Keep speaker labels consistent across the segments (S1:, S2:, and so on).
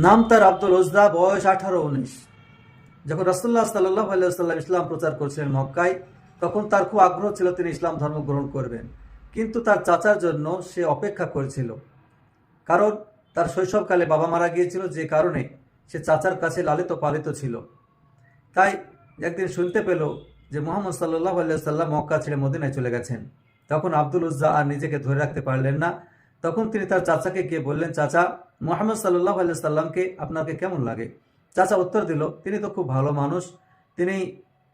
S1: নাম তার আব্দুল উজ্জা, বয়স 18-19। যখন রাসূলুল্লাহ সাল্লাল্লাহু আলাইহি ওয়াসাল্লাম ইসলাম প্রচার করছিলেন মক্কায়, তখন তার খুব আগ্রহ ছিল তিনি ইসলাম ধর্ম গ্রহণ করবেন। কিন্তু তার চাচার জন্য সে অপেক্ষা করেছিল, কারণ তার শৈশবকালে বাবা মারা গিয়েছিল, যে কারণে সে চাচার কাছে লালিত পালিত ছিল। তাই একদিন শুনতে পেল যে মুহাম্মদ সাল্লাল্লাহু আলাইহি ওয়াসাল্লাম মক্কা ছেড়ে মদিনায় চলে গেছেন। তখন আব্দুল উজ্জা আর নিজেকে ধরে রাখতে পারলেন না। তখন তিনি তার চাচাকে গিয়ে বললেন, চাচা, মুহাম্মদ সাল্লাল্লাহু আলাইহি ওয়াসাল্লামকে আপনাকে কেমন লাগে? চাচা উত্তর দিল, তিনি তো খুব ভালো মানুষ, তিনি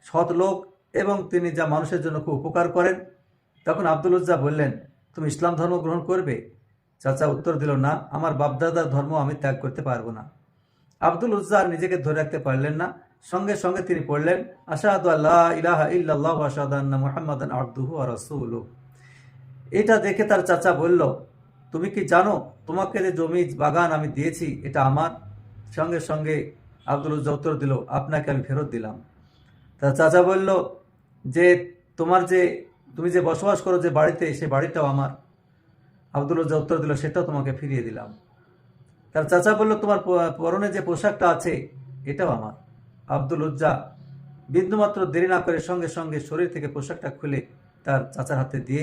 S1: সৎ লোক এবং তিনি যা মানুষের জন্য খুব উপকার করেন। তখন আব্দুল উজ্জা বললেন, তুমি ইসলাম ধর্ম গ্রহণ করবে? চাচা উত্তর দিল, না, আমার বাপদাদার ধর্ম আমি ত্যাগ করতে পারবো না। আব্দুল উজ্জা নিজেকে ধরে রাখতে পারলেন না। সঙ্গে সঙ্গে তিনি পড়লেন, আশহাদু আল্লা ইলাহা ইল্লাল্লাহু ওয়া আশহাদু আন্না মুহাম্মাদান আবদুহু ওয়া রাসূলুহু। এটা দেখে তার চাচা বলল, তুমি কি জানো তোমাকে যে জমি বাগান আমি দিয়েছি এটা আমার? সঙ্গে সঙ্গে আব্দুল উজ্জা উত্তর দিল, আপনাকে আমি ফেরত দিলাম। তার চাচা বলল যে তুমি যে বসবাস করো যে বাড়িতে, সে বাড়িটাও আমার। আব্দুল উজ্জা উত্তর দিল, সেটাও তোমাকে ফিরিয়ে দিলাম। তার চাচা বলল, তোমার পরনে যে পোশাকটা আছে এটাও আমার। আব্দুল উজ্জা বিন্দুমাত্র দেরি না করে সঙ্গে সঙ্গে শরীর থেকে পোশাকটা খুলে তার চাচার হাতে দিয়ে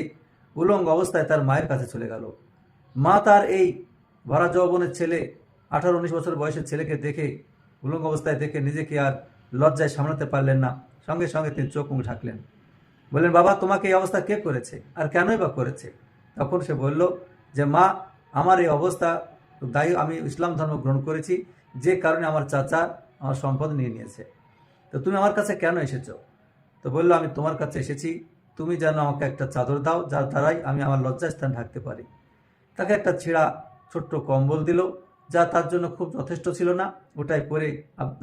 S1: উলঙ্গ অবস্থায় তার মায়ের কাছে চলে গেল। মা তার এই ভরা যৌবনের ছেলে, 18-19 বছর বয়সের ছেলেকে দেখে, উলঙ্গ অবস্থায় দেখে নিজেকে আর লজ্জায় সামলাতে পারলেন না। সঙ্গে সঙ্গে তিনি চোখ মুখ ঢাকলেন। বললেন, বাবা, তোমাকে এই অবস্থা কে করেছে, আর কেনই বা করেছে? তখন সে বলল যে, মা, আমার এই অবস্থা দায়ী, আমি ইসলাম ধর্ম গ্রহণ করেছি, যে কারণে আমার চাচা আমার সম্পদ নিয়ে নিয়েছে। তো তুমি আমার কাছে কেন এসেছো? তো বললো, আমি তোমার কাছে এসেছি, তুমি যেন আমাকে একটা চাদর দাও, যার দ্বারাই আমি আমার লজ্জাস্থান ঢাকতে পারি। তাকে একটা ছেঁড়া ছোট্ট কম্বল দিল, যা তার জন্য খুব যথেষ্ট ছিল না। ওটাই পরে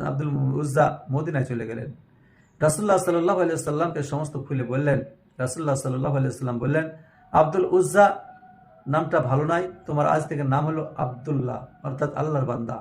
S1: আব্দুল উজ্জা মদিনায় চলে গেলেন। রাসূলুল্লাহ সাল্লাল্লাহু আলাইহি ওয়াসাল্লামকে সমস্ত খুলে বললেন। রাসূলুল্লাহ সাল্লাল্লাহু আলাইহি ওয়াসাল্লাম বললেন, আব্দুল উজ্জা নামটা ভালো নয়, তোমার আজ থেকে নাম হলো আব্দুল্লাহ, অর্থাৎ আল্লাহর বান্দা।